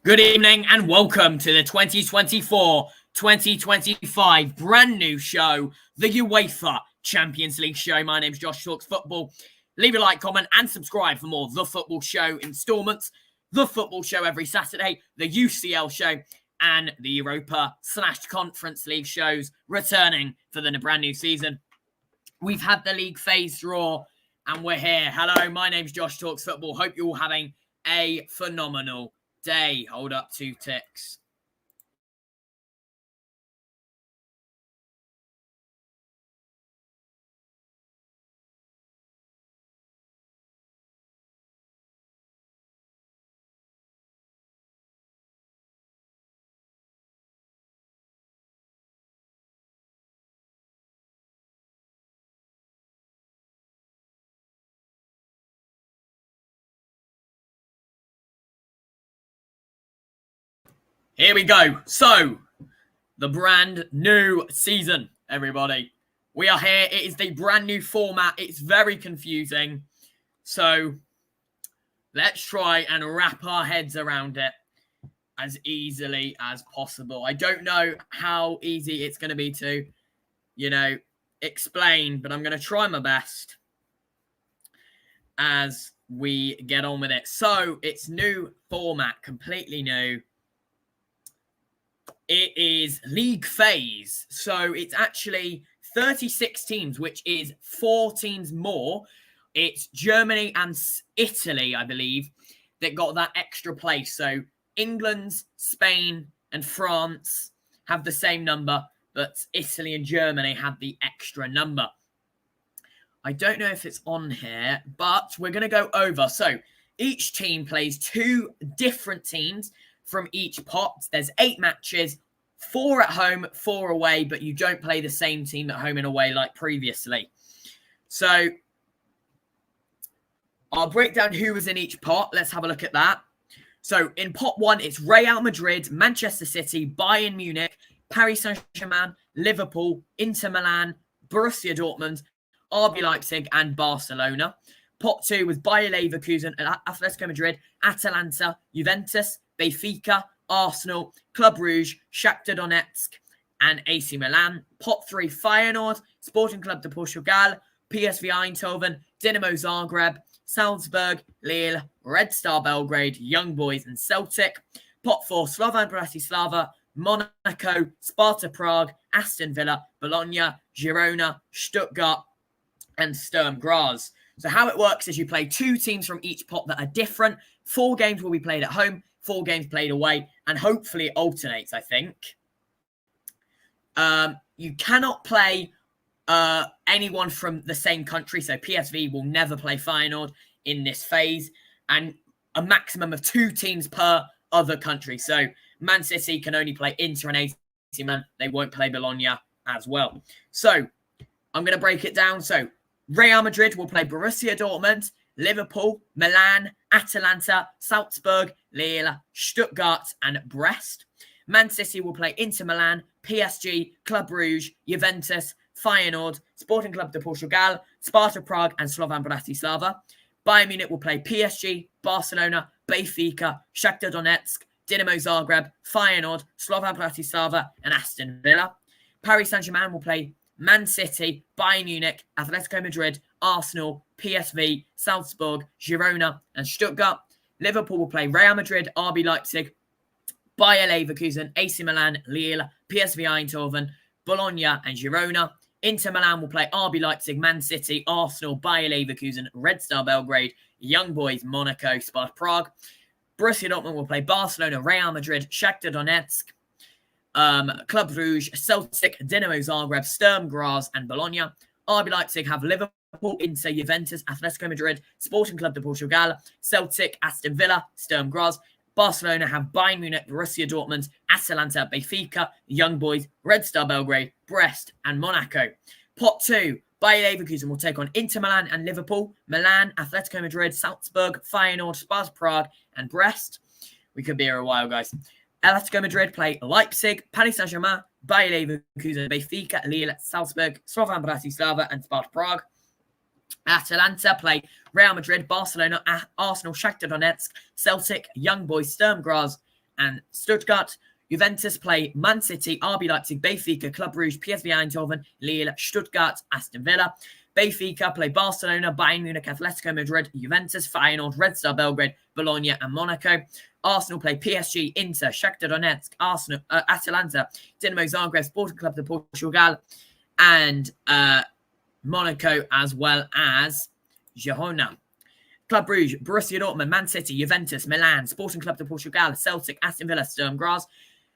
Good evening and welcome to the 2024-2025 brand new show, the UEFA Champions League show. My name's Josh Talks Football. Leave a like, comment and subscribe for more The Football Show installments. The Football Show every Saturday, the UCL show and the Europa/Conference League shows returning for the brand new season. We've had the league phase draw and we're here. Hello, my name's Josh Talks Football. Hope you're all having a phenomenal day. Hold up 2 ticks. Here we go. So, the brand new season, everybody. We are here. It is the brand new format. It's very confusing. So, let's try and wrap our heads around it as easily as possible. I don't know how easy it's going to be to, explain, but I'm going to try my best as we get on with it. So, it's new format, completely new. It is league phase. So it's actually 36 teams, which is 4 teams more. It's Germany and Italy, I believe, that got that extra place. So England, Spain, and France have the same number, but Italy and Germany have the extra number. I don't know if it's on here, but we're going to go over. So each team plays 2 different teams from each pot. There's 8 matches, 4 at home, 4 away, but you don't play the same team at home and away like previously. So I'll break down who was in each pot. Let's have a look at that. So in pot 1, it's Real Madrid, Manchester City, Bayern Munich, Paris Saint-Germain, Liverpool, Inter Milan, Borussia Dortmund, RB Leipzig, and Barcelona. Pot 2 was Bayer Leverkusen, Atletico Madrid, Atalanta, Juventus, Benfica, Arsenal, Club Rouge, Shakhtar Donetsk, and AC Milan. Pot 3, Feyenoord, Sporting Club de Portugal, PSV Eindhoven, Dinamo Zagreb, Salzburg, Lille, Red Star Belgrade, Young Boys, and Celtic. Pot 4, Slovan Bratislava, Monaco, Sparta Prague, Aston Villa, Bologna, Girona, Stuttgart, and Sturm Graz. So how it works is you play 2 teams from each pot that are different. 4 games will be played at home, 4 games played away, and hopefully it alternates, I think. You cannot play anyone from the same country, so PSV will never play Feyenoord in this phase, and a maximum of 2 teams per other country. So Man City can only play Inter and AC Milan. They won't play Bologna as well. So I'm going to break it down. So Real Madrid will play Borussia Dortmund, Liverpool, Milan, Atalanta, Salzburg, Lille, Stuttgart, and Brest. Man City will play Inter Milan, PSG, Club Rouge, Juventus, Feyenoord, Sporting Club de Portugal, Sparta Prague, and Slovan Bratislava. Bayern Munich will play PSG, Barcelona, Benfica, Shakhtar Donetsk, Dinamo Zagreb, Feyenoord, Slovan Bratislava, and Aston Villa. Paris Saint-Germain will play Man City, Bayern Munich, Atletico Madrid, Arsenal, PSV, Salzburg, Girona, and Stuttgart. Liverpool will play Real Madrid, RB Leipzig, Bayer Leverkusen, AC Milan, Lille, PSV Eindhoven, Bologna, and Girona. Inter Milan will play RB Leipzig, Man City, Arsenal, Bayer Leverkusen, Red Star Belgrade, Young Boys, Monaco, Sparta Prague. Borussia Dortmund will play Barcelona, Real Madrid, Shakhtar Donetsk, Club Rouge, Celtic, Dinamo Zagreb, Sturm Graz, and Bologna. RB Leipzig have Liverpool, Inter, Juventus, Atletico Madrid, Sporting Club de Portugal, Celtic, Aston Villa, Sturm Graz. Barcelona have Bayern Munich, Borussia Dortmund, Atalanta, Benfica, Young Boys, Red Star Belgrade, Brest, and Monaco. Pot 2, Bayer Leverkusen will take on Inter Milan and Liverpool, Milan, Atletico Madrid, Salzburg, Feyenoord, Sparta Prague, and Brest. We could be here a while, guys. Atletico Madrid play Leipzig, Paris Saint-Germain, Bayer Leverkusen, Benfica, Lille, Salzburg, Slovan Bratislava, and Sparta Prague. Atalanta play Real Madrid, Barcelona, Arsenal, Shakhtar Donetsk, Celtic, Young Boys, Sturm Graz, and Stuttgart. Juventus play Man City, RB Leipzig, Benfica, Club Brugge, PSV Eindhoven, Lille, Stuttgart, Aston Villa. Benfica play Barcelona, Bayern Munich, Atletico Madrid, Juventus, Feyenoord, Red Star Belgrade, Bologna and Monaco. Arsenal play PSG, Inter, Shakhtar Donetsk, Atalanta, Dinamo Zagreb, Sporting Club de Portugal, and Monaco, as well as Girona. Club Brugge, Borussia Dortmund, Man City, Juventus, Milan, Sporting Club de Portugal, Celtic, Aston Villa, Sturm Graz.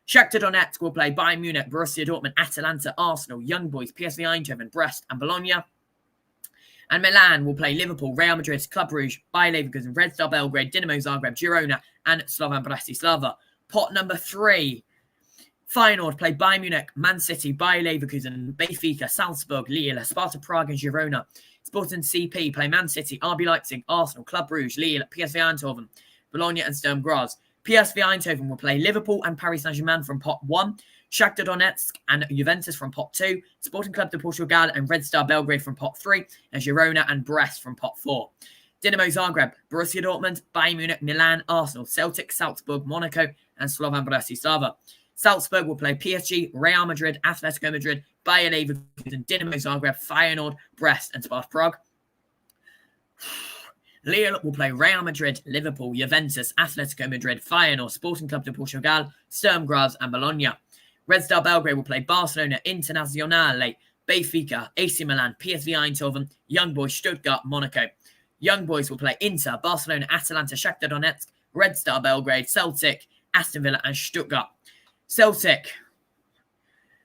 Shakhtar Donetsk will play Bayern Munich, Borussia Dortmund, Atalanta, Arsenal, Young Boys, PSV Eindhoven, Brest and Bologna. And Milan will play Liverpool, Real Madrid, Club Brugge, Bayer Leverkusen, Red Star Belgrade, Dinamo Zagreb, Girona and Slovan Bratislava. Pot number 3. Feyenoord play Bayern Munich, Man City, Bayer Leverkusen, Benfica, Salzburg, Lille, Sparta Prague and Girona. Sporting CP play Man City, RB Leipzig, Arsenal, Club Brugge, Lille, PSV Eindhoven, Bologna and Sturm Graz. PSV Eindhoven will play Liverpool and Paris Saint-Germain from pot 1. Shakhtar Donetsk and Juventus from pot 2. Sporting Club de Portugal and Red Star Belgrade from pot 3. And Girona and Brest from pot 4. Dinamo Zagreb, Borussia Dortmund, Bayern Munich, Milan, Arsenal, Celtic, Salzburg, Monaco and Slovan Bratislava. Salzburg will play PSG, Real Madrid, Atletico Madrid, Bayer Leverkusen, Dinamo Zagreb, Feyenoord, Brest and Sparta Prague. Lille will play Real Madrid, Liverpool, Juventus, Atletico Madrid, Feyenoord, Sporting Club de Portugal, Sturm Graz and Bologna. Red Star Belgrade will play Barcelona, Internazionale, Benfica, AC Milan, PSV Eindhoven, Young Boys, Stuttgart, Monaco. Young Boys will play Inter, Barcelona, Atalanta, Shakhtar Donetsk, Red Star Belgrade, Celtic, Aston Villa and Stuttgart. Celtic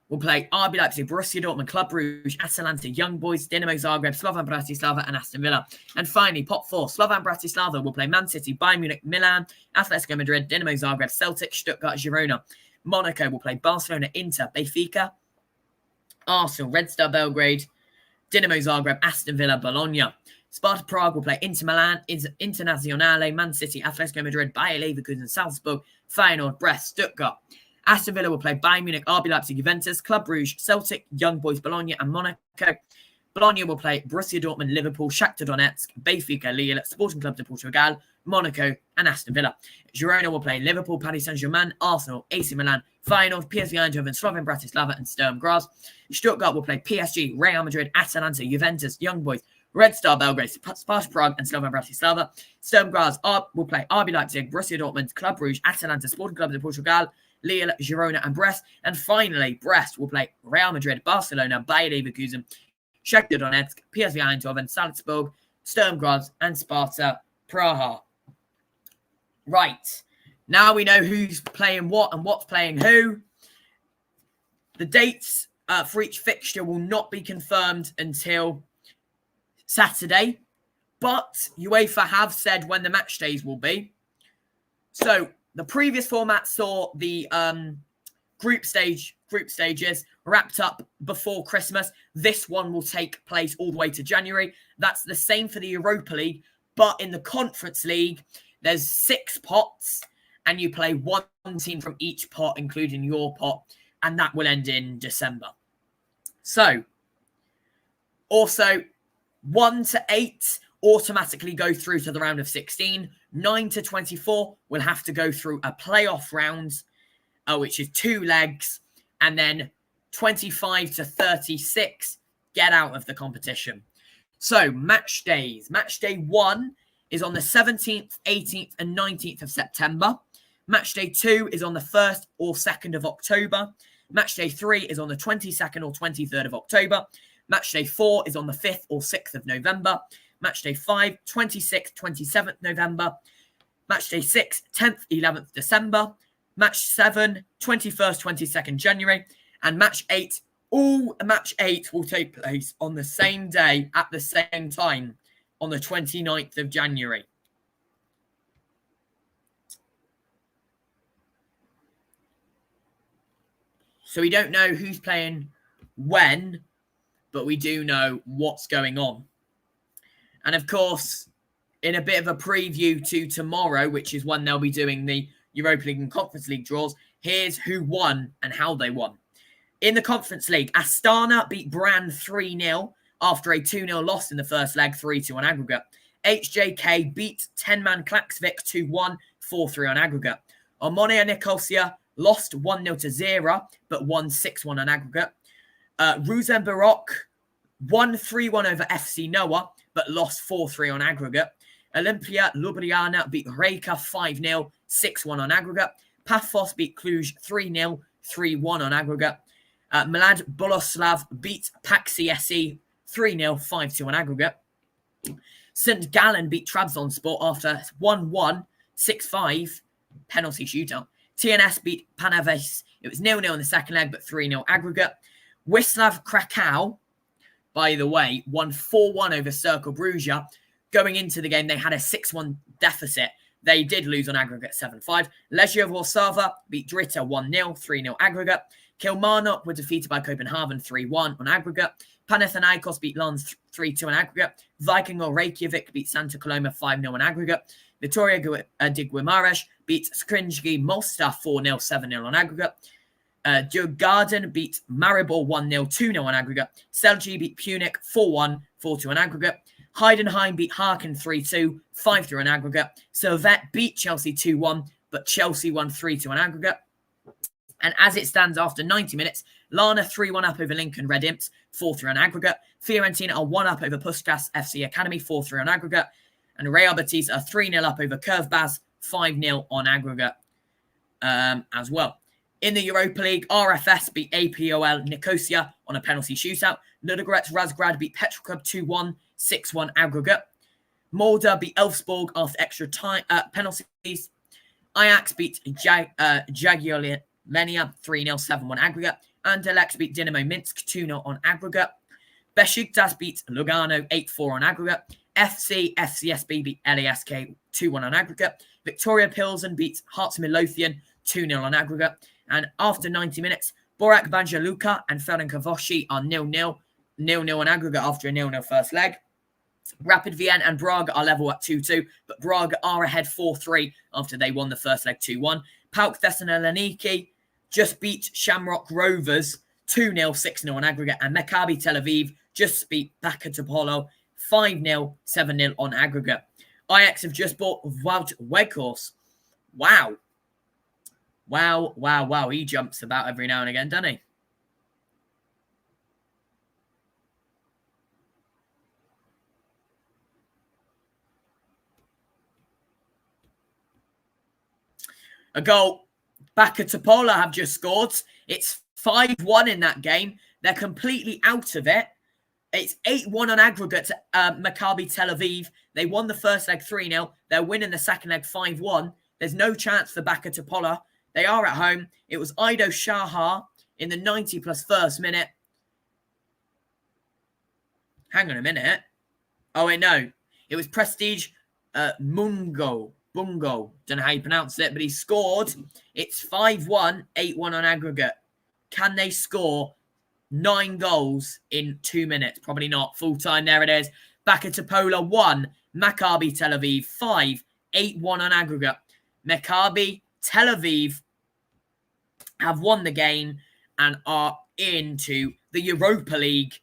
will play RB Leipzig, Borussia Dortmund, Club Brugge, Atalanta, Young Boys, Dinamo Zagreb, Slovan Bratislava and Aston Villa. And finally, pot 4, Slovan Bratislava will play Man City, Bayern Munich, Milan, Atletico Madrid, Dinamo Zagreb, Celtic, Stuttgart, Girona. Monaco will play Barcelona, Inter, Benfica, Arsenal, Red Star Belgrade, Dinamo Zagreb, Aston Villa, Bologna. Sparta Prague will play Inter Milan, Internazionale, Man City, Atletico Madrid, Bayer Leverkusen, Salzburg, Feyenoord, Brest, Stuttgart. Aston Villa will play Bayern Munich, RB Leipzig, Juventus, Club Brugge, Celtic, Young Boys, Bologna and Monaco. Bologna will play Borussia Dortmund, Liverpool, Shakhtar Donetsk, Benfica, Lille, Sporting Club de Portugal, Monaco and Aston Villa. Girona will play Liverpool, Paris Saint-Germain, Arsenal, AC Milan, Feyenoord, PSV Eindhoven, Slovan Bratislava and Sturm Graz. Stuttgart will play PSG, Real Madrid, Atalanta, Juventus, Young Boys, Red Star Belgrade, Sparta Prague and Slovan Bratislava. Sturm Graz will play RB Leipzig, Borussia Dortmund, Club Brugge, Atalanta, Sporting Club de Portugal, Lille, Girona and Brest. And finally, Brest will play Real Madrid, Barcelona, Bayer Leverkusen, Shakhtar Donetsk, PSV Eindhoven, Salzburg, Sturm Graz and Sparta Praha. Right, now we know who's playing what and what's playing who. The dates for each fixture will not be confirmed until Saturday, but UEFA have said when the match days will be. So the previous format saw the group stages wrapped up before Christmas. This one will take place all the way to January. That's the same for the Europa League, but in the Conference League, there's 6 pots, and you play one team from each pot, including your pot, and that will end in December. So, also, 1 to 8 automatically go through to the round of 16. 9 to 24 will have to go through a playoff round, which is 2 legs, and then 25 to 36 get out of the competition. So, match days. Match day 1 is on the 17th, 18th and 19th of September. Match day 2 is on the 1st or 2nd of October. Match day 3 is on the 22nd or 23rd of October. Match day 4 is on the 5th or 6th of November. Match day 5, 26th, 27th November. Match day 6, 10th, 11th December. Match 7, 21st, 22nd January. And match 8, all match 8 will take place on the same day at the same time on the 29th of January. So we don't know who's playing when, but we do know what's going on. And of course, in a bit of a preview to tomorrow, which is when they'll be doing the Europa League and Conference League draws, here's who won and how they won. In the Conference League, Astana beat Brann 3-0 after a 2-0 loss in the first leg, 3-2 on aggregate. HJK beat 10-man Klaksvik 2-1, 4-3 on aggregate. Omonia Nicosia lost 1-0 to Zera, but won 6-1 on aggregate. Rosenborg won 3-1 over FC Noah, but lost 4-3 on aggregate. Olympia Ljubljana beat Rijeka 5-0, 6-1 on aggregate. Paphos beat Cluj 3-0, 3-1 on aggregate. Mlad Boleslav beat Paxi SE 3-0, 5-2 on aggregate. St. Gallen beat Trabzonspor after 1-1, 6-5 penalty shootout. TNS beat Panaves. It was 0-0 in the second leg, but 3-0 aggregate. Wisław Krakow, by the way, won 4-1 over Cercle Bruges. Going into the game, they had a 6-1 deficit. They did lose on aggregate 7-5. Legia Warszawa beat Drita 1-0, 3-0 aggregate. Kilmarnock were defeated by Copenhagen 3-1 on aggregate. Panathinaikos beat Lens 3-2 on aggregate. Viking or Reykjavik beat Santa Coloma 5-0 on aggregate. Vitória de Guimarães beat Skrinjgi Mostar 4-0, 7-0 on aggregate. Djurgården beat Maribor 1-0, 2-0 on aggregate. Celje beat Punic 4-1, 4-2 on aggregate. Heidenheim beat Harken 3-2, 5-3 on aggregate. Servette beat Chelsea 2-1, but Chelsea won 3-2 on aggregate. And as it stands after 90 minutes, Lana 3-1 up over Lincoln Red Imps, 4-3 on aggregate. Fiorentina are 1 up over Puskas FC Academy, 4-3 on aggregate. And Real Betis are 3-0 up over Curvebaz, 5-0 on aggregate as well. In the Europa League, RFS beat APOL Nicosia on a penalty shootout. Ludogorets Razgrad beat Petrograd 2-1, 6-1 aggregate. Molde beat Elfsborg after extra time penalties. Ajax beat Jagiellenia 3-0, 7-1 aggregate. Anderlecht beat Dynamo Minsk 2-0 on aggregate. Besiktas beat Lugano 8-4 on aggregate. FCSB beat LASK 2-1 on aggregate. Victoria Pilsen beat Hearts Midlothian 2-0 on aggregate. And after 90 minutes, Borac Banja Luka and Ferencvárosi are 0-0 on aggregate after a 0-0 first leg. Rapid Vienna and Braga are level at 2-2, but Braga are ahead 4-3 after they won the first leg 2-1. PAOK Thessaloniki just beat Shamrock Rovers 2-0, 6-0 on aggregate, and Maccabi Tel Aviv just beat Baka Topolo 5-0, 7-0 on aggregate. Ajax have just bought Wout Weghorst. Wow. He jumps about every now and again, doesn't he? A goal. Baka Topola have just scored. It's 5-1 in that game. They're completely out of it. It's 8-1 on aggregate to Maccabi Tel Aviv. They won the first leg 3-0. They're winning the second leg 5-1. There's no chance for Baka Topola. They are at home. It was Ido Shahar in the 90 plus first minute. Hang on a minute. Oh, wait, no. It was Prestige Bungo. Don't know how you pronounce it, but he scored. It's 5-1, 8-1 on aggregate. Can they score 9 goals in 2 minutes? Probably not. Full time, there it is. Baka Topola 1, Maccabi Tel Aviv 5, 8-1 on aggregate. Maccabi Tel Aviv have won the game and are into the Europa League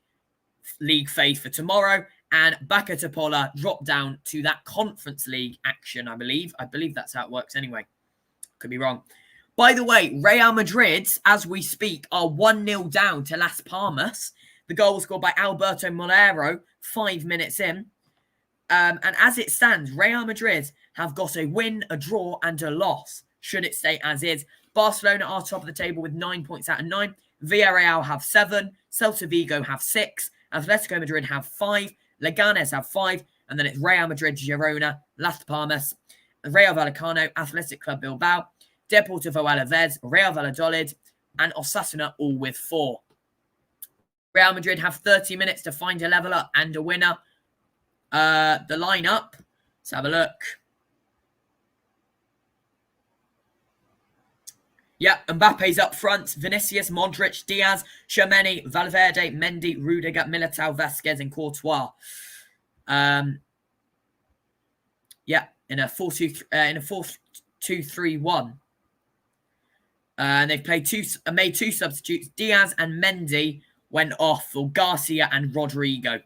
phase for tomorrow. And Baka Topola dropped down to that Conference League action, I believe. I believe that's how it works anyway. Could be wrong. By the way, Real Madrid, as we speak, are 1-0 down to Las Palmas. The goal was scored by Alberto Molero 5 minutes in. And as it stands, Real Madrid have got a win, a draw, and a loss, should it stay as is. Barcelona are top of the table with 9 points out of 9. Villarreal have 7. Celta Vigo have 6. Atletico Madrid have 5. Leganes have 5. And then it's Real Madrid, Girona, Las Palmas, Rayo Vallecano, Athletic Club Bilbao, Deportivo Alavés, Real Valladolid, and Osasuna all with 4. Real Madrid have 30 minutes to find a leveller and a winner. The lineup, let's have a look. Yeah, Mbappe's up front. Vinicius, Modric, Diaz, Tchouaméni, Valverde, Mendy, Rudiger, Militao, Vasquez, and Courtois. Yeah, in a 4-2-3-1. And they've made 2 substitutes. Diaz and Mendy went off for Garcia and Rodrigo.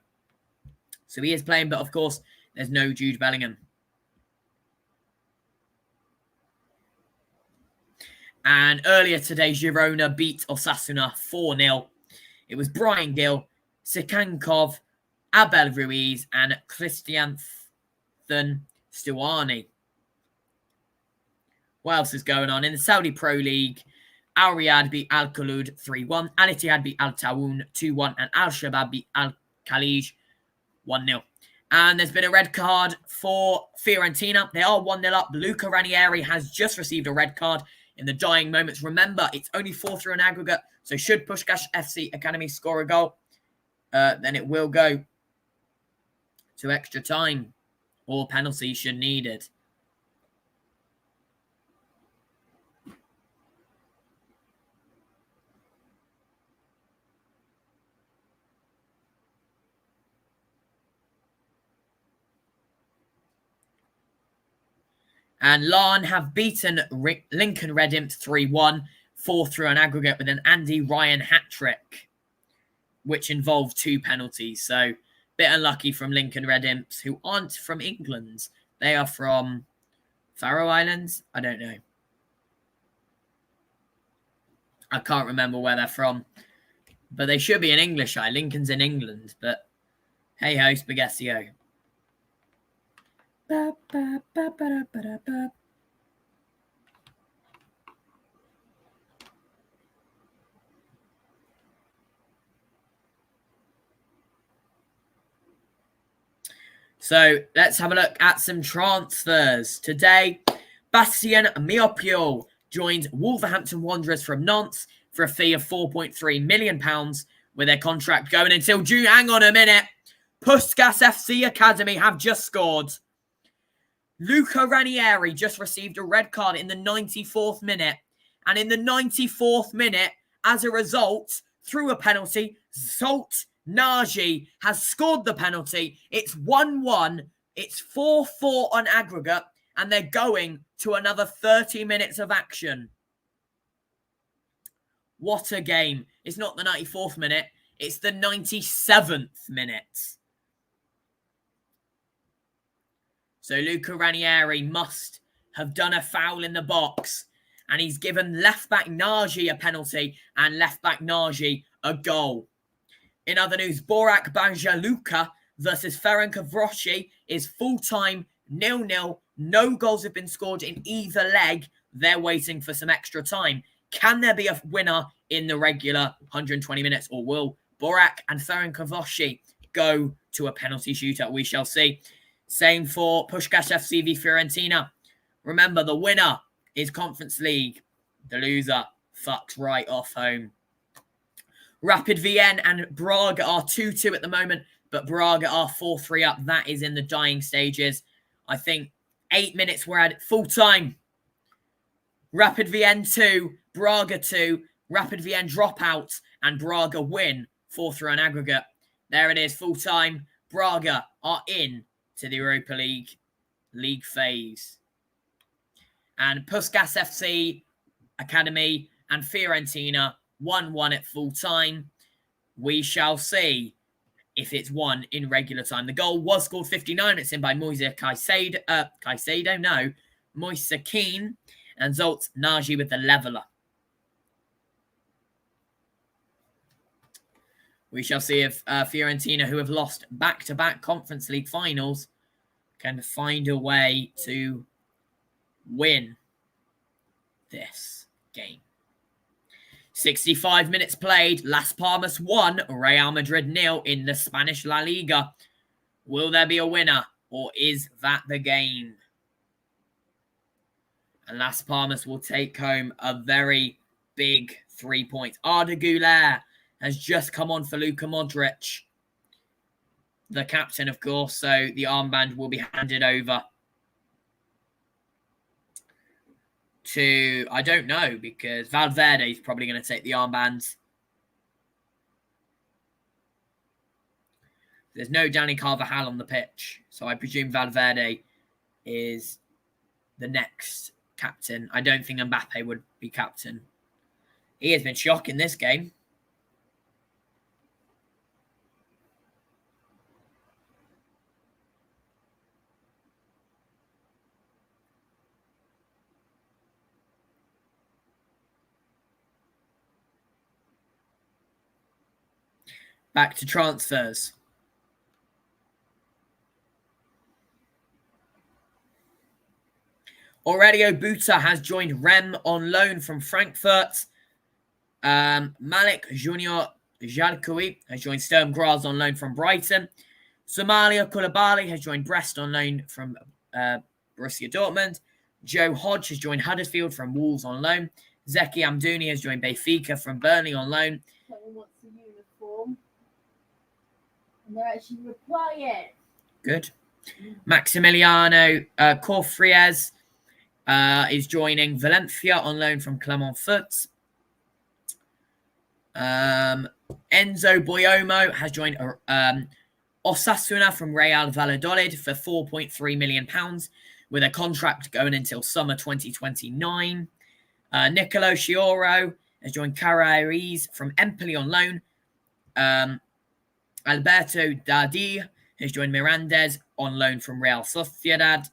So he is playing, but of course, there's no Jude Bellingham. And earlier today, Girona beat Osasuna 4-0. It was Brian Gill, Sikankov, Abel Ruiz, and Christian Stuani. What else is going on? In the Saudi Pro League, Al Riyadh beat Al Khulud 3-1, Al Ittihad beat Al Tawoun 2-1, and Al Shabab beat Al Khalij 1-0. And there's been a red card for Fiorentina. They are 1-0 up. Luca Ranieri has just received a red card in the dying moments. Remember, it's only 4-3 on aggregate, so should Pushkash FC Academy score a goal, then it will go to extra time, or penalties should needed. And Larne have beaten Lincoln Redimps 3-1, 4-3 on aggregate with an Andy Ryan hat-trick, which involved 2 penalties. So, bit unlucky from Lincoln Redimps, who aren't from England. They are from Faroe Islands? I don't know. I can't remember where they're from. But they should be an English eye. Lincoln's in England, but hey-ho, spaghetti-o. So let's have a look at some transfers. Today, Bastien Miopio joined Wolverhampton Wanderers from Nantes for a fee of £4.3 million, with their contract going until June. Hang on a minute. Puskas FC Academy have just scored. Luca Ranieri just received a red card in the 94th minute. And in the 94th minute, as a result, through a penalty, Zolt Nagy has scored the penalty. It's 1-1. It's 4-4 on aggregate. And they're going to another 30 minutes of action. What a game. It's not the 94th minute. It's the 97th minute. So Luca Ranieri must have done a foul in the box. And he's given left-back Nagy a penalty and left-back Nagy a goal. In other news, Borak Banjaluka versus Ferencvárosi is full-time 0-0. No goals have been scored in either leg. They're waiting for some extra time. Can there be a winner in the regular 120 minutes, or will Borak and Ferencvárosi go to a penalty shootout? We shall see. Same for Pushkash FC v Fiorentina. Remember, the winner is Conference League. The loser fucks right off home. Rapid Vienna and Braga are 2-2 at the moment, but Braga are 4-3 up. That is in the dying stages. I think 8 minutes we're at full time. Rapid Vienna 2, Braga 2. Rapid Vienna drop out and Braga win 4-3 on aggregate. There it is, full time. Braga are in to the Europa League phase. And Puskas FC Academy and Fiorentina 1-1 at full time. We shall see if it's 1 in regular time. The goal was scored 59 minutes in by Moise Moise Keane, and Zolt Nagy with the leveller. We shall see if Fiorentina, who have lost back-to-back Conference League finals, can find a way to win this game. 65 minutes played. Las Palmas 1, Real Madrid 0 in the Spanish La Liga. Will there be a winner, or is that the game? And Las Palmas will take home a very big 3 points. Arda Güler has just come on for Luka Modric, the captain, of course, so the armband will be handed over to, I don't know, because Valverde is probably going to take the armbands. There's no Dani Carvajal on the pitch, so I presume Valverde is the next captain. I don't think Mbappe would be captain. He has been shocking this game. Back to transfers. Aurelio Buta has joined Rem on loan from Frankfurt. Malik Junior Jalkoui has joined Sturm Graz on loan from Brighton. Somalia Koulibaly has joined Brest on loan from Borussia Dortmund. Joe Hodge has joined Huddersfield from Wolves on loan. Zeki Amdouni has joined Benfica from Burnley on loan. Someone wants a uniform. And they're actually replying. Good. Maximiliano Corfriez is joining Valencia on loan from Clermont Foot. Enzo Boyomo has joined Osasuna from Real Valladolid for £4.3 million with a contract going until summer 2029. Nicolo Chioro has joined Caraíes from Empoli on loan. Alberto Dadi has joined Mirandes on loan from Real Sociedad.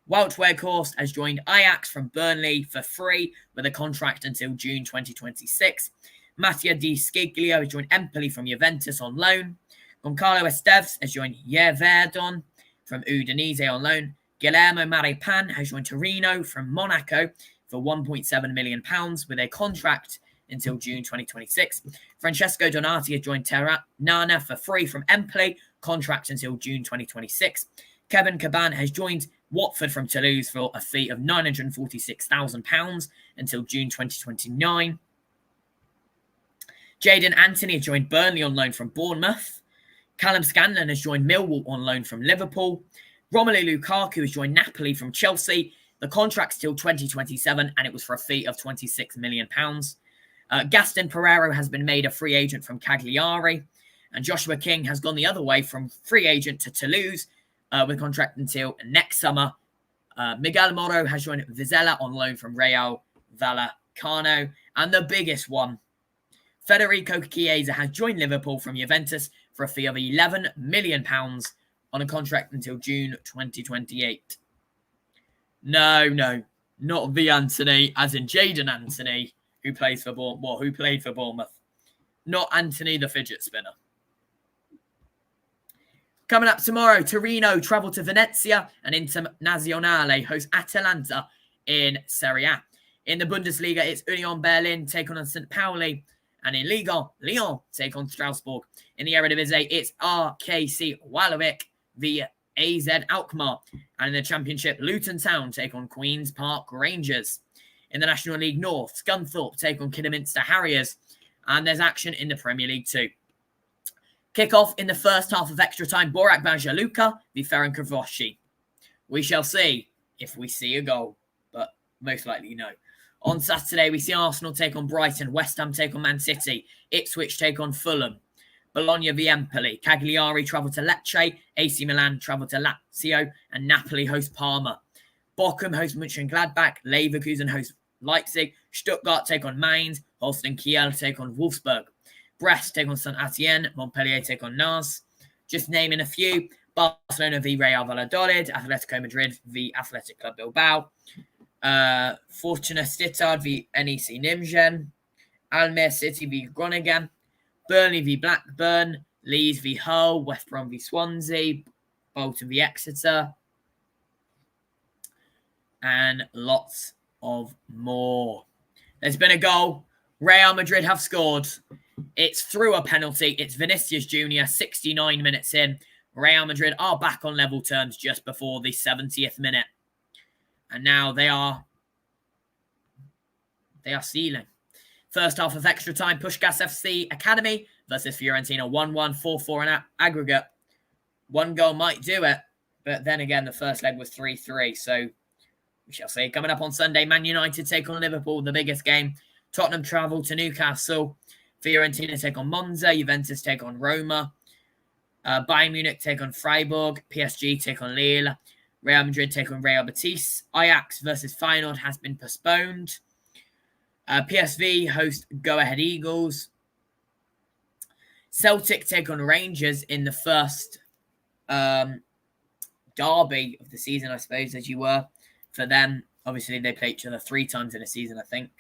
Wout Weghorst has joined Ajax from Burnley for free with a contract until June 2026. Mattia Di Sciglio has joined Empoli from Juventus on loan. Goncalo Esteves has joined Yeverdon from Udinese on loan. Guillermo Maripan has joined Torino from Monaco for £1.7 million with a contract until June 2026. Francesco Donati has joined Nana for free from Empoli, contract until June 2026. Kevin Caban has joined Watford from Toulouse for a fee of £946,000 until June 2029. Jadon Anthony has joined Burnley on loan from Bournemouth. Callum Scanlon has joined Millwall on loan from Liverpool. Romelu Lukaku has joined Napoli from Chelsea. The contract's till 2027 and it was for a fee of £26 million. Gaston Pereiro has been made a free agent from Cagliari. And Joshua King has gone the other way from free agent to Toulouse with a contract until next summer. Miguel Moro has joined Vizela on loan from Real Vallecano. And the biggest one, Federico Chiesa has joined Liverpool from Juventus for a fee of £11 million on a contract until June 2028. No, not the Anthony, as in Jadon Anthony, who played for Bournemouth. Not Anthony the fidget spinner. Coming up tomorrow, Torino travel to Venezia and Internazionale host Atalanta in Serie A. In the Bundesliga, it's Union Berlin take on St. Pauli. And in Liga, Lyon take on Strasbourg. In the Eredivisie, it's RKC Waalwijk via AZ Alkmaar. And in the Championship, Luton Town take on Queen's Park Rangers. In the National League North, Scunthorpe take on Kidderminster Harriers. And there's action in the Premier League too. Kick-off in the first half of extra time, Borac Banja Luka v Ferencvárosi. We shall see if we see a goal, but most likely no. On Saturday, we see Arsenal take on Brighton, West Ham take on Man City, Ipswich take on Fulham, Bologna v Empoli, Cagliari travel to Lecce, AC Milan travel to Lazio, and Napoli host Parma. Bochum host Mönchengladbach, Leverkusen host Leipzig, Stuttgart take on Mainz, Holstein Kiel take on Wolfsburg, Brest take on Saint-Etienne, Montpellier take on Nantes. Just naming a few, Barcelona v Real Valladolid, Atletico Madrid v Athletic Club Bilbao, Fortuna Sittard v NEC Nijmegen, Almere City v Groningen, Burnley v Blackburn, Leeds v Hull, West Brom v Swansea, Bolton v Exeter, and lots of more. There's been a goal. Real Madrid have scored. It's through a penalty. It's Vinicius Jr., 69 minutes in. Real Madrid are back on level terms just before the 70th minute. And now they are sealing. First half of extra time, Puskás FC Academy versus Fiorentina 1-1, 4-4 in aggregate. One goal might do it, but then again, the first leg was 3-3. So we shall see. Coming up on Sunday, Man United take on Liverpool, the biggest game. Tottenham travel to Newcastle. Fiorentina take on Monza. Juventus take on Roma. Bayern Munich take on Freiburg. PSG take on Lille. Real Madrid take on Real Betis. Ajax versus Feyenoord has been postponed. PSV host Go Ahead Eagles. Celtic take on Rangers in the first derby of the season, I suppose, as you were. For them, obviously, they play each other 3 times in a season, I think.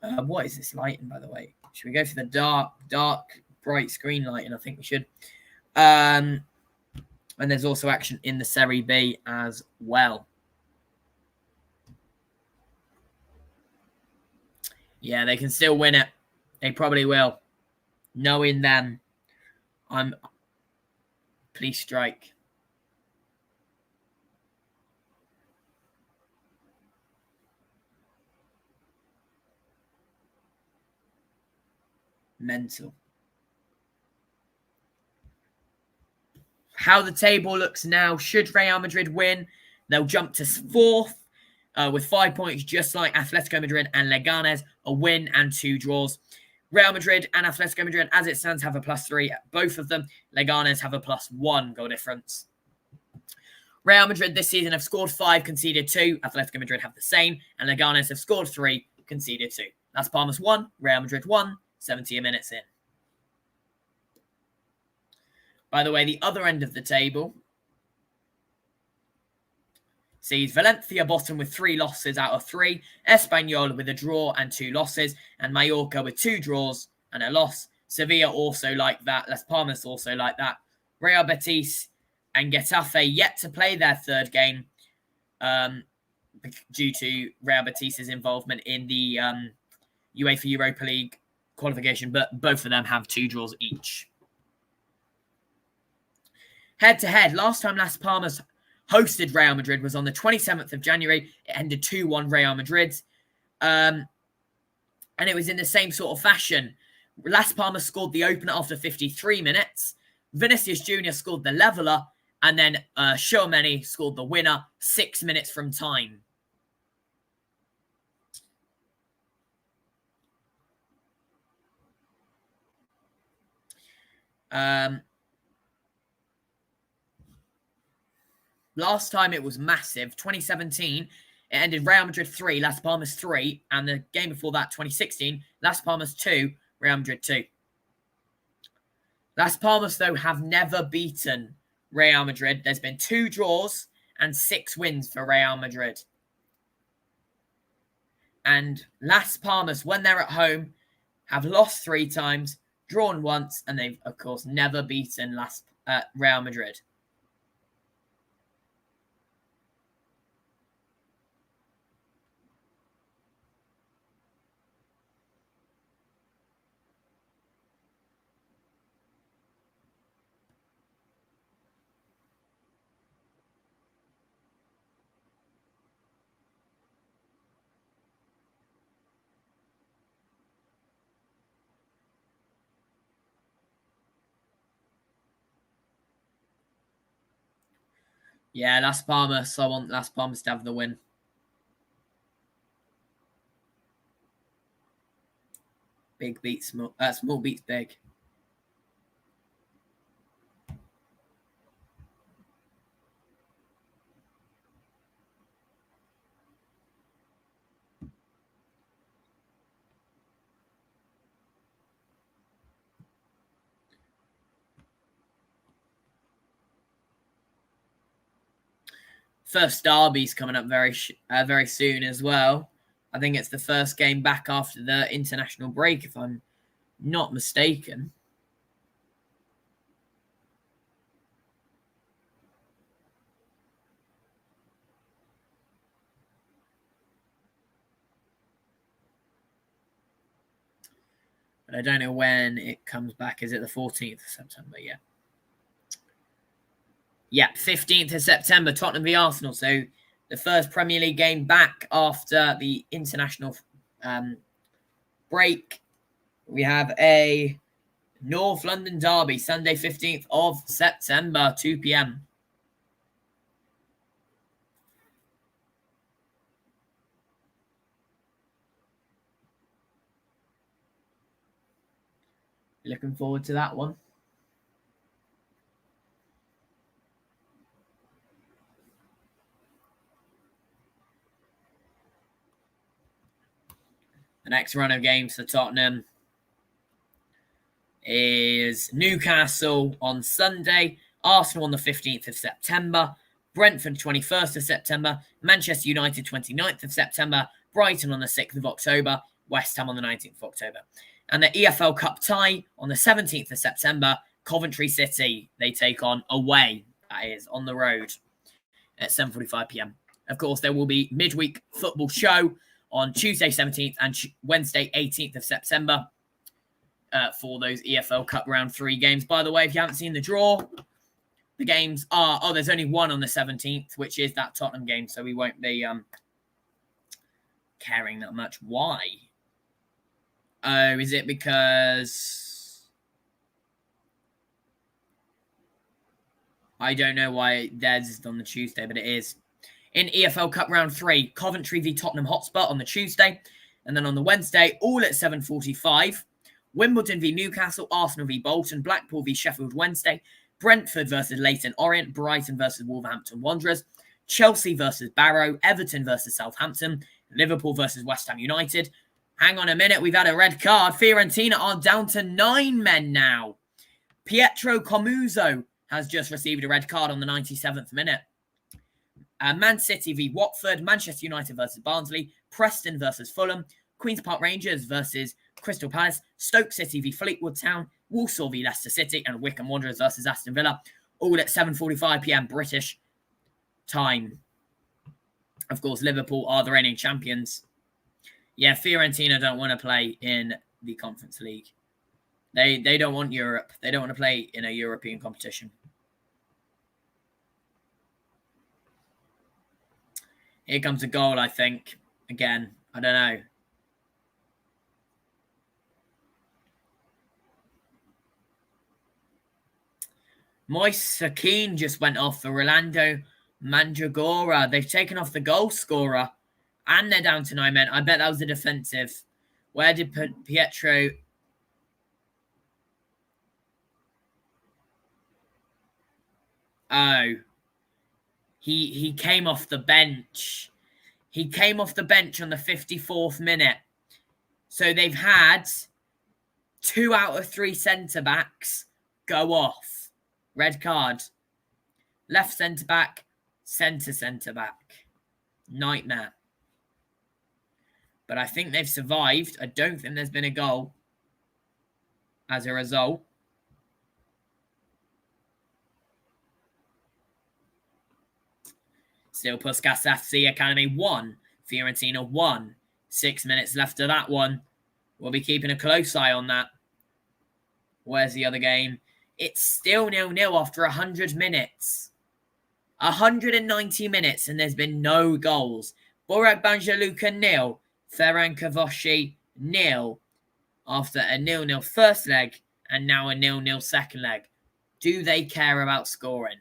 What is this lighting, by the way? Should we go for the dark bright screen lighting. I think we should. And there's also action in the Serie B as well. Yeah, they can still win it. They probably will. Knowing them, please strike. Mental. How the table looks now, should Real Madrid win, they'll jump to 4th with 5 points, just like Atletico Madrid and Leganes, a win and 2 draws. Real Madrid and Atletico Madrid, as it stands, have a +3. Both of them. Leganes have a +1 goal difference. Real Madrid this season have scored 5, conceded 2. Atletico Madrid have the same. And Leganes have scored 3, conceded 2. Las Palmas 1, Real Madrid 1, 70 minutes in. By the way, the other end of the table sees Valencia bottom with 3 losses out of 3, Espanyol with a draw and 2 losses, and Mallorca with 2 draws and a loss. Sevilla also like that. Las Palmas also like that. Real Betis and Getafe yet to play their 3rd game due to Real Betis' involvement in the UEFA Europa League qualification, but both of them have 2 draws each. Head-to-head, last time Las Palmas hosted Real Madrid was on the 27th of January. It ended 2-1 Real Madrid. And it was in the same sort of fashion. Las Palmas scored the opener after 53 minutes. Vinicius Jr. scored the leveller. And then Tchouaméni scored the winner 6 minutes from time. Last time it was massive. 2017, it ended Real Madrid 3, Las Palmas 3. And the game before that, 2016, Las Palmas 2, Real Madrid 2. Las Palmas, though, have never beaten Real Madrid. There's been 2 draws and 6 wins for Real Madrid. And Las Palmas, when they're at home, have lost 3 times, drawn once, and they've, of course, never beaten Real Madrid. Yeah, Las Palmas. I want Las Palmas to have the win. Big beats small. Small beats big. First derby's coming up very soon as well. I think it's the first game back after the international break, if I'm not mistaken. But I don't know when it comes back. Is it the 14th of September? Yeah. Yeah, 15th of September, Tottenham v Arsenal. So the first Premier League game back after the international break. We have a North London derby, Sunday 15th of September, 2 p.m. Looking forward to that one. The next run of games for Tottenham is Newcastle on Sunday, Arsenal on the 15th of September, Brentford 21st of September, Manchester United 29th of September, Brighton on the 6th of October, West Ham on the 19th of October. And the EFL Cup tie on the 17th of September, Coventry City, they take on away, that is, on the road at 7:45 p.m. Of course, there will be midweek football show on Tuesday 17th and Wednesday 18th of September for those EFL Cup round 3 games. By the way, if you haven't seen the draw, the games are... Oh, there's only one on the 17th, which is that Tottenham game, so we won't be caring that much. Why? Oh, is it because... I don't know why theirs is on the Tuesday, but it is. In EFL Cup Round 3, Coventry v Tottenham Hotspur on the Tuesday. And then on the Wednesday, all at 7:45, Wimbledon v Newcastle, Arsenal v Bolton, Blackpool v Sheffield Wednesday, Brentford versus Leyton Orient, Brighton versus Wolverhampton Wanderers, Chelsea versus Barrow, Everton versus Southampton, Liverpool versus West Ham United. Hang on a minute, we've had a red card. Fiorentina are down to 9 men now. Pietro Comuzzo has just received a red card on the 97th minute. Man City v Watford, Manchester United versus Barnsley, Preston versus Fulham, Queen's Park Rangers versus Crystal Palace, Stoke City v Fleetwood Town, Walsall v Leicester City, and Wycombe Wanderers versus Aston Villa, all at 7:45 p.m. British time. Of course, Liverpool are the reigning champions. Yeah, Fiorentina don't want to play in the Conference League. They don't want Europe. They don't want to play in a European competition. Here comes a goal, I think. Again, I don't know. Moise Sakine just went off for Rolando Mandragora. They've taken off the goal scorer. And they're down to 9 men. I bet that was a defensive. Where did Pietro... Oh. He came off the bench. He came off the bench on the 54th minute. So they've had 2 out of 3 centre-backs go off. Red card. Left centre-back, centre-back. Nightmare. But I think they've survived. I don't think there's been a goal as a result. Still Puskas FC Academy 1. Fiorentina 1. 6 minutes left of that one. We'll be keeping a close eye on that. Where's the other game? It's still 0-0 after 100 minutes. 190 minutes and there's been no goals. Borak Banjaluka 0. Ferencvárosi 0. After a 0-0 first leg and now a 0-0 second leg. Do they care about scoring?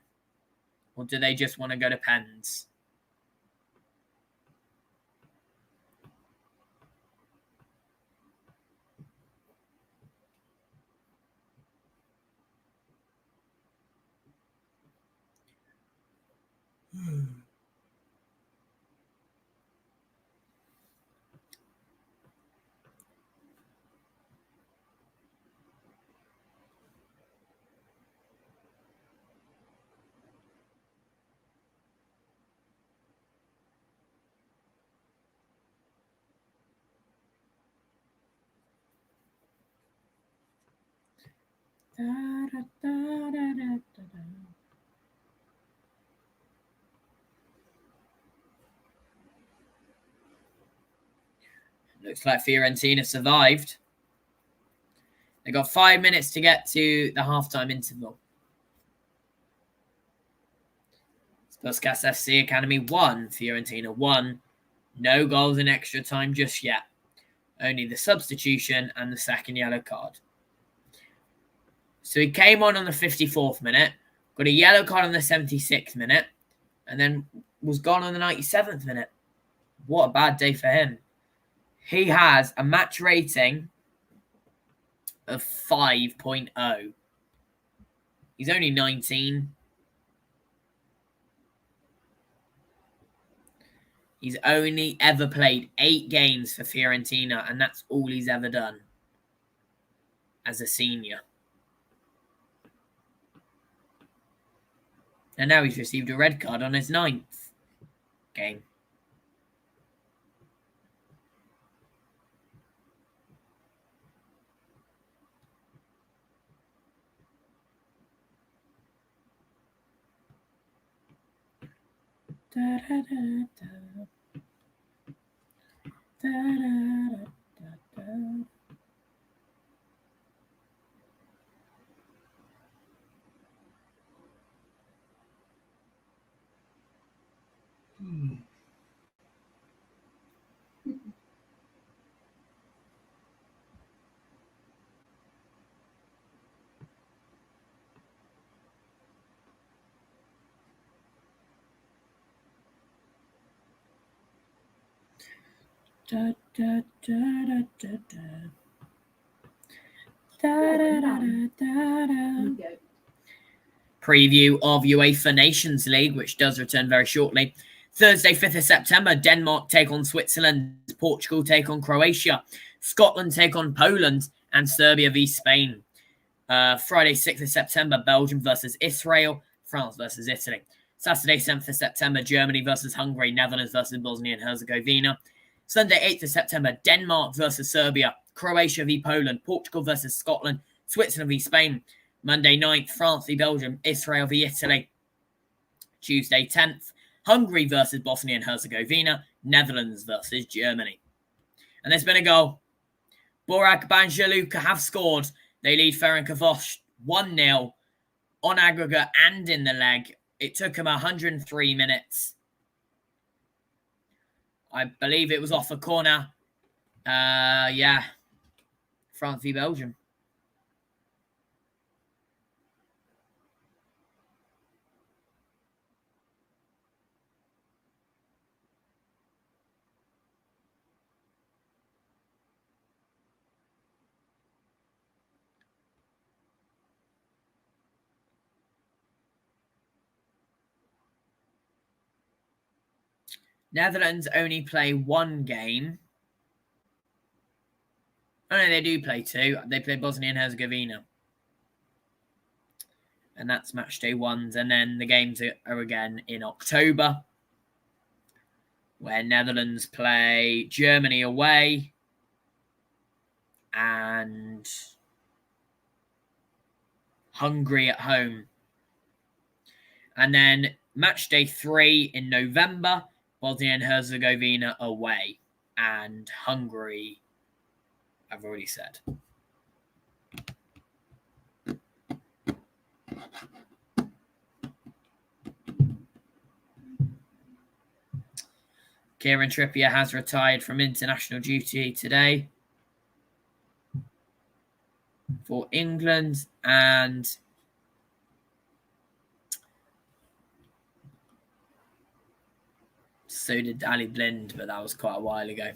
Or do they just want to go to pens? Looks like Fiorentina survived. They got 5 minutes to get to the halftime interval. Puskas FC Academy 1, Fiorentina 1. No goals in extra time just yet. Only the substitution and the second yellow card. So he came on the 54th minute, got a yellow card on the 76th minute, and then was gone on the 97th minute. What a bad day for him. He has a match rating of 5.0. He's only 19. He's only ever played 8 games for Fiorentina, and that's all he's ever done as a senior. And now he's received a red card on his 9th game. Da, da, da, da. Da, da, da, da, da. Da, da, da, da, da, da. Da, da, da, da, da. Preview of UEFA Nations League, which does return very shortly. Thursday, 5th of September, Denmark take on Switzerland, Portugal take on Croatia, Scotland take on Poland, and Serbia v Spain. Friday, 6th of September, Belgium versus Israel, France versus Italy. Saturday, 7th of September, Germany versus Hungary, Netherlands versus Bosnia and Herzegovina. Sunday, 8th of September, Denmark versus Serbia, Croatia v Poland, Portugal versus Scotland, Switzerland v Spain. Monday, 9th, France v Belgium, Israel v Italy. Tuesday, 10th, Hungary versus Bosnia and Herzegovina, Netherlands versus Germany. And there's been a goal. Borak Banjaluka have scored. They lead Ferencváros 1-0 on aggregate and in the leg. It took him 103 minutes. I believe it was off a corner. Yeah. France v Belgium. Netherlands only play one game. Oh, no, they do play two. They play Bosnia and Herzegovina. And that's match day ones. And then the games are again in October, where Netherlands play Germany away and Hungary at home. And then match day 3 in November, Bosnia and Herzegovina away and Hungary, I've already said. Kieran Trippier has retired from international duty today for England, and so did Ali Blind, but that was quite a while ago.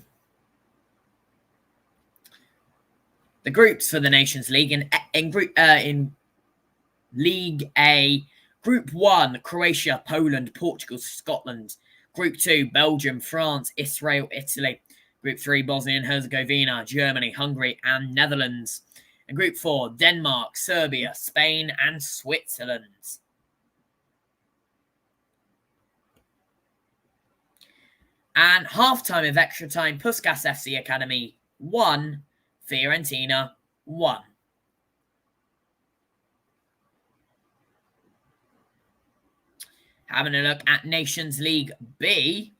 The groups for the Nations League in League A: Group 1, Croatia, Poland, Portugal, Scotland. Group 2, Belgium, France, Israel, Italy. Group 3, Bosnia and Herzegovina, Germany, Hungary, and Netherlands. And Group 4, Denmark, Serbia, Spain, and Switzerland. And half-time of extra time, Puskas FC Academy 1, Fiorentina 1. Having a look at Nations League B.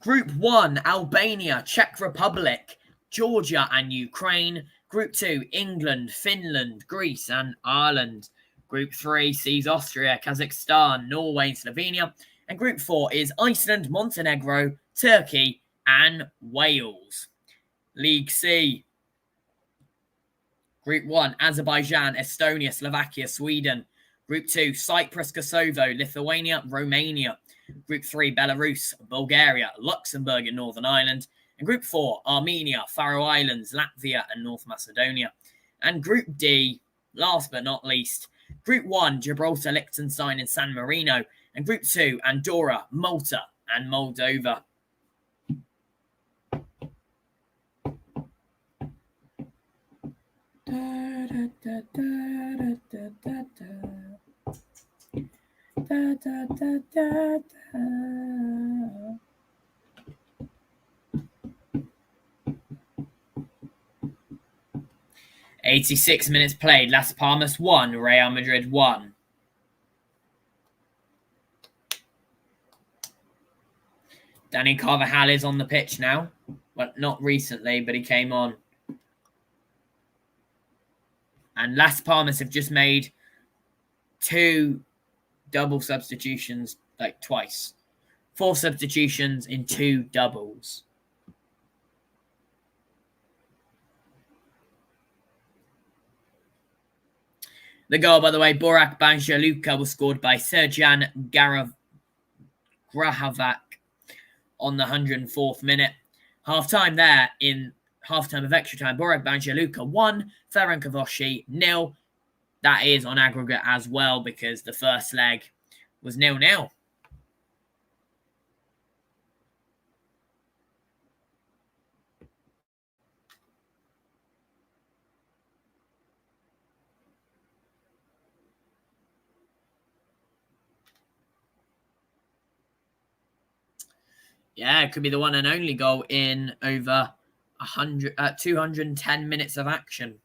Group 1, Albania, Czech Republic, Georgia, and Ukraine. Group 2, England, Finland, Greece, and Ireland. Group 3 sees Austria, Kazakhstan, Norway, and Slovenia. And Group 4 is Iceland, Montenegro, Turkey, and Wales. League C. Group 1, Azerbaijan, Estonia, Slovakia, Sweden. Group 2, Cyprus, Kosovo, Lithuania, Romania. Group 3, Belarus, Bulgaria, Luxembourg, and Northern Ireland. And Group 4, Armenia, Faroe Islands, Latvia, and North Macedonia. And Group D, last but not least, Group 1, Gibraltar, Liechtenstein, and San Marino. And Group 2, Andorra, Malta, and Moldova. Da, da, da, da, da, da, da. Da, da, da, da, da. 86 minutes played. Las Palmas 1, Real Madrid 1. Dani Carvajal is on the pitch now. Well, not recently, but he came on. And Las Palmas have just made 2 double substitutions, like twice. 4 substitutions in 2 doubles. The goal, by the way, Borak Banjaluka was scored by Serjan Grahovac on the 104th minute. Half-time there in half-time of extra time. Borak Banjaluka 1, Ferencvárosi 0. That is on aggregate as well because the first leg was 0-0. Yeah, it could be the one and only goal in over 210 minutes of action.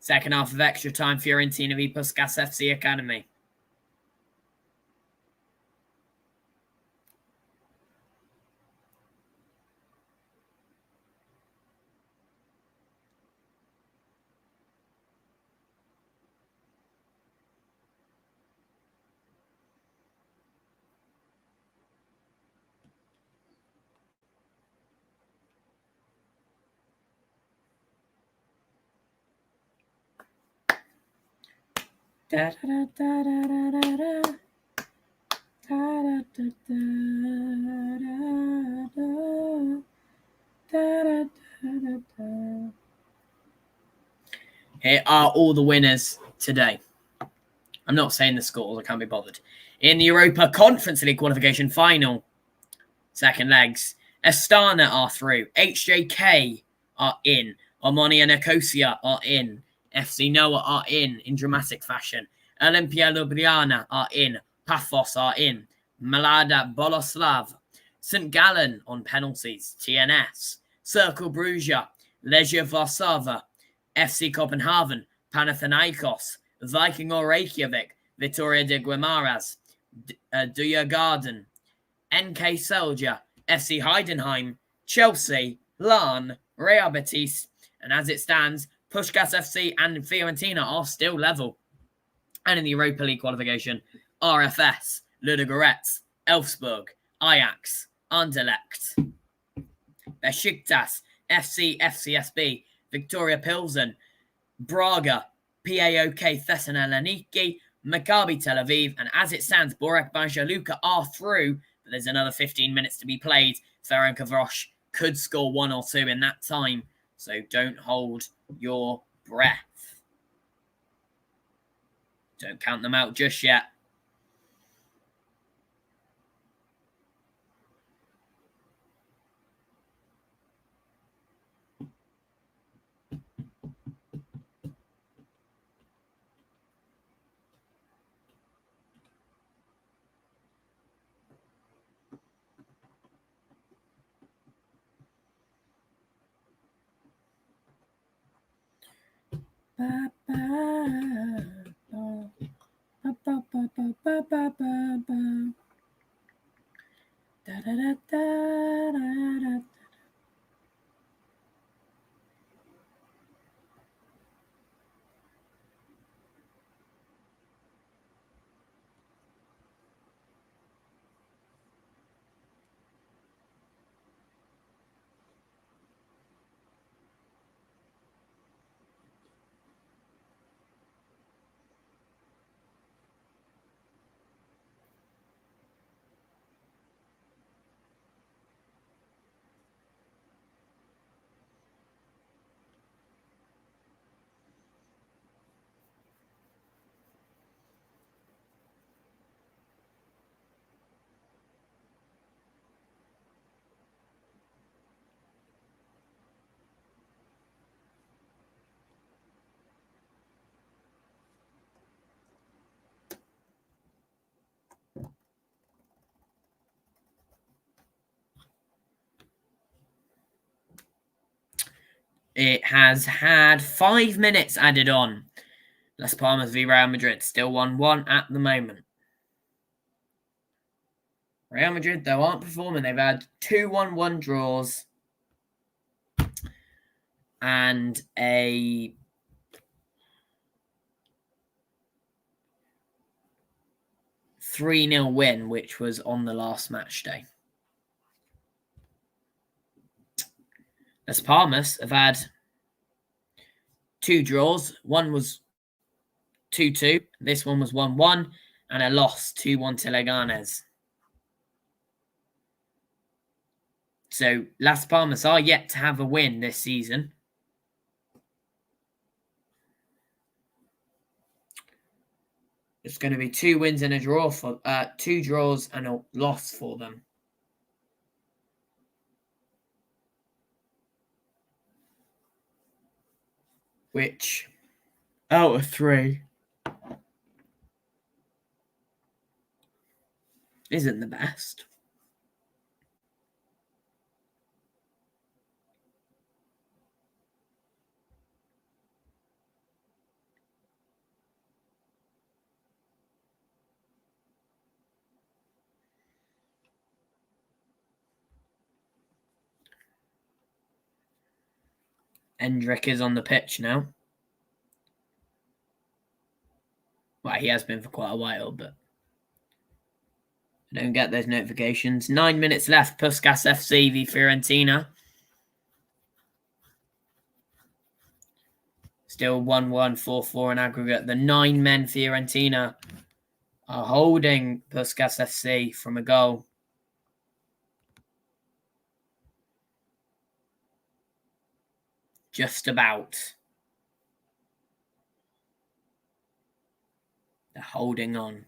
Second half of extra time, Fiorentina v Puskas FC Academy. Here are all the winners today. I'm not saying the scores, I can't be bothered. In the Europa Conference League qualification final, second legs, Astana are through, HJK are in, Omonia Nicosia are in, FC Noah are in dramatic fashion, Olimpia Ljubljana are in, Paphos are in, Mlada Boleslav, St. Gallen on penalties, TNS, Circle Bruges, Legia Warszawa, FC Copenhagen, Panathinaikos, Viking or Reykjavik, Vitoria de Guimaras, Djurgården, NK Celje, FC Heidenheim, Chelsea, Larne, Real Betis, and as it stands, Puskas FC and Fiorentina are still level. And in the Europa League qualification, RFS, Ludogorets, Elfsborg, Ajax, Anderlecht, Besiktas, FC, FCSB, Victoria Pilsen, Braga, PAOK Thessaloniki, Maccabi Tel Aviv, and as it stands, Borak Banjaluka are through, but there's another 15 minutes to be played. Ferencvárosi could score 1 or 2 in that time, so don't hold your breath. Don't count them out just yet. It has had 5 minutes added on. Las Palmas v Real Madrid, still 1-1 at the moment. Real Madrid, though, aren't performing. They've had 2 1-1 draws and a 3-0 win, which was on the last match day. Las Palmas have had 2 draws. One was 2-2. This one was 1-1. And a loss 2-1 to Leganes. So Las Palmas are yet to have a win this season. It's going to be 2 wins and a draw for 2 draws and a loss for them. Which, out of 3, isn't the best. Endrick is on the pitch now. Well, he has been for quite a while, but I don't get those notifications. 9 minutes left. Puskas FC v Fiorentina. Still 1-1, 4-4 in aggregate. The 9 men Fiorentina are holding Puskas FC from a goal. Just about. They're holding on.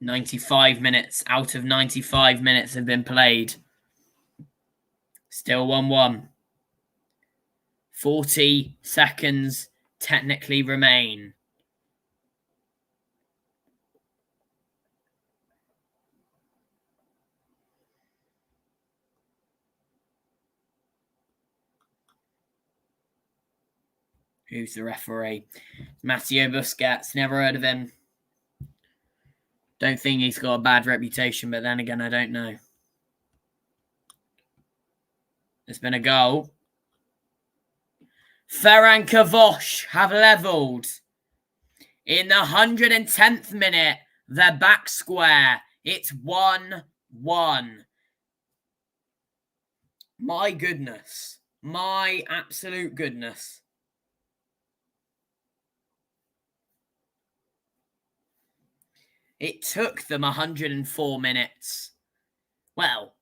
"95 minutes out of 95 minutes have been played. Still 1-1. 40 seconds technically remain. Who's the referee? Matteo Busquets. Never heard of him. Don't think he's got a bad reputation, but then again, I don't know. There's been a goal. Ferencváros have levelled. In the 110th minute, they're back square. It's 1-1. My goodness. My absolute goodness. It took them 104 minutes. Well,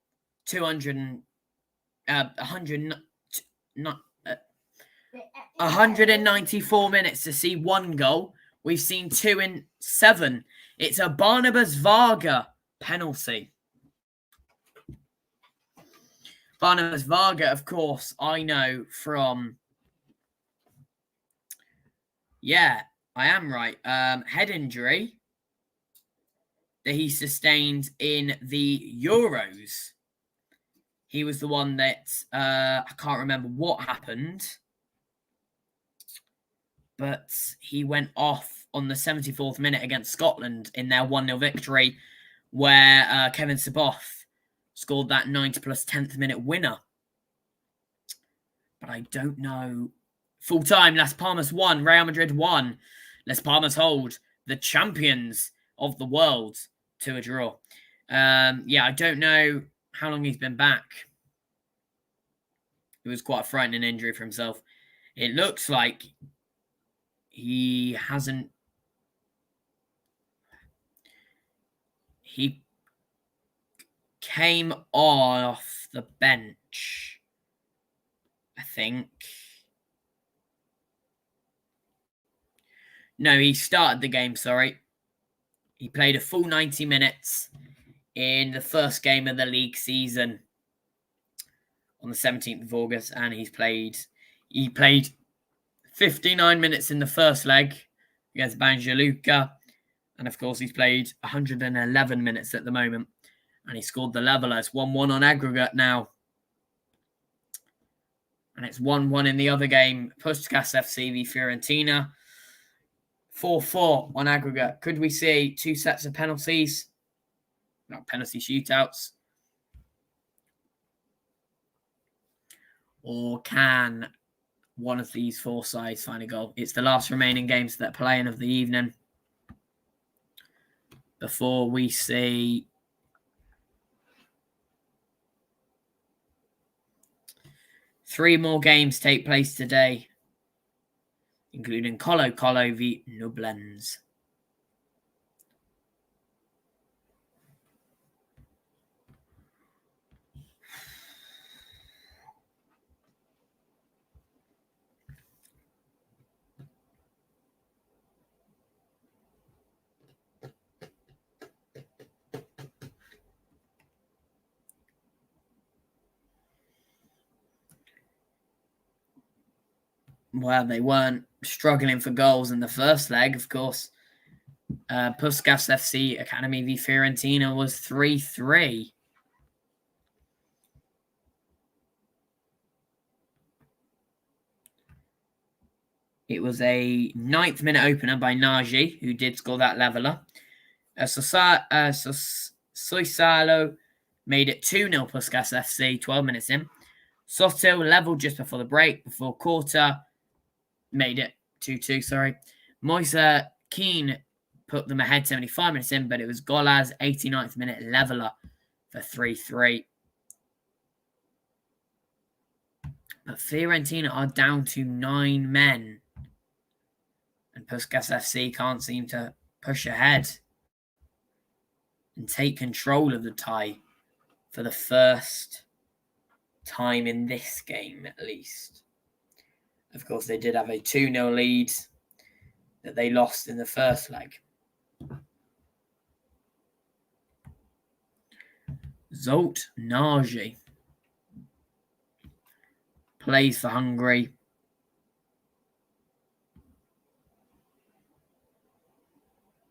194 minutes to see 1 goal. We've seen 2 in 7. It's a Barnabas Varga penalty. Barnabas Varga, of course, I know from... Yeah, I am right. Head injury that he sustained in the Euros. He was the one that, I can't remember what happened, but he went off on the 74th minute against Scotland in their 1-0 victory, where Kevin Saboth scored that 90 plus 10th minute winner. But I don't know Full time, Las Palmas 1, Real Madrid 1. Las Palmas hold the champions of the world to a draw. I don't know how long he's been back. It was quite a frightening injury for himself. It looks like he hasn't. He came off the bench, I think. No, he started the game, sorry. He played a full 90 minutes in the first game of the league season on the 17th of August, and he played 59 minutes in the first leg against Banja Luka, and of course he's played 111 minutes at the moment, and he scored the leveller. It's 1-1 on aggregate now, and it's 1-1 in the other game, Puskas FC v Fiorentina. 4-4 on aggregate. Could we see 2 sets of penalties? Not penalty shootouts. Or can one of these 4 sides find a goal? It's the last remaining games that are playing of the evening before we see three more games take place today, including Colo-Colo v Nublens. Well, they weren't struggling for goals in the first leg, of course. Puskas FC Academy v Fiorentina was 3-3. It was a 9th minute opener by Nagy, who did score that leveller. Soisalo made it 2-0 Puskas FC 12 minutes in. Sotil levelled just before the break, before Quarter made it 2-2, sorry. Moise Keane put them ahead 75 minutes in, but it was Golaz 89th minute leveller for 3-3. But Fiorentina are down to 9 men. And Puskas FC can't seem to push ahead and take control of the tie for the first time in this game, at least. Of course, they did have a 2-0 lead that they lost in the first leg. Zsolt Nagy plays for Hungary.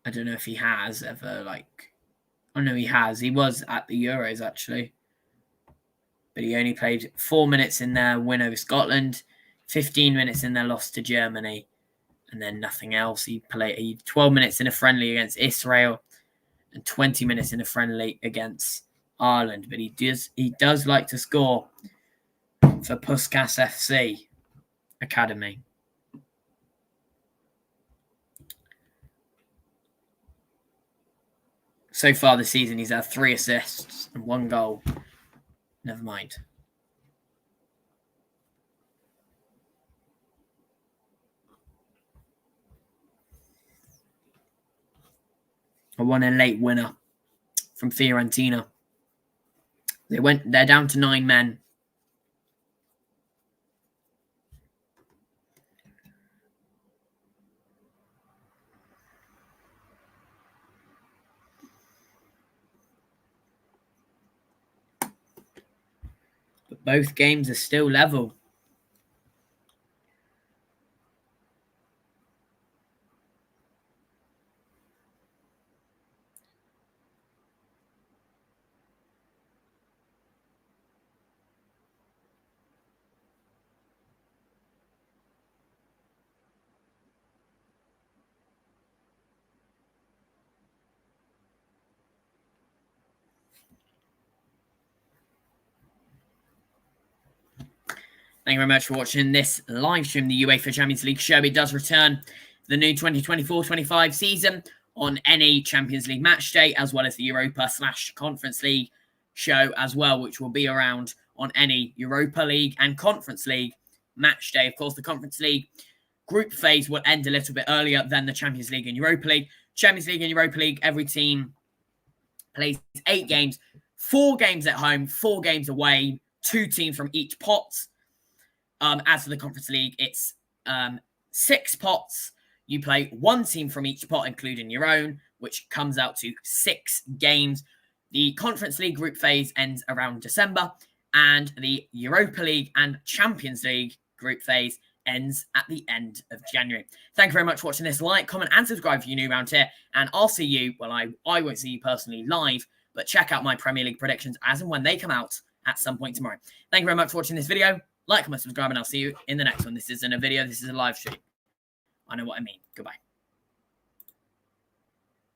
I don't know if he has ever, oh no, he has. He was at the Euros, actually. But he only played 4 minutes in their win over Scotland, 15 minutes in their loss to Germany, and then nothing else. He played 12 minutes in a friendly against Israel and 20 minutes in a friendly against Ireland. But he does like to score for Puskas FC Academy. So far this season, he's had 3 assists and 1 goal. Never mind. A 1-0 late winner from Fiorentina. They're down to 9 men. But both games are still level. Thank you very much for watching this live stream, the UEFA Champions League show. It does return the new 2024-25 season on any Champions League match day, as well as the Europa/Conference League show as well, which will be around on any Europa League and Conference League match day. Of course, the Conference League group phase will end a little bit earlier than the Champions League and Europa League. Champions League and Europa League, every team plays 8 games, 4 games at home, 4 games away, 2 teams from each pot. As for the Conference League, it's 6 pots. You play 1 team from each pot, including your own, which comes out to 6 games. The Conference League group phase ends around December, and the Europa League and Champions League group phase ends at the end of January. Thank you very much for watching this. Like, comment, and subscribe if you're new around here. And I'll see you, well, I won't see you personally live, but check out my Premier League predictions as and when they come out at some point tomorrow. Thank you very much for watching this video. Like, comment, subscribe, and I'll see you in the next one. This isn't a video, this is a live stream. I know what I mean. Goodbye.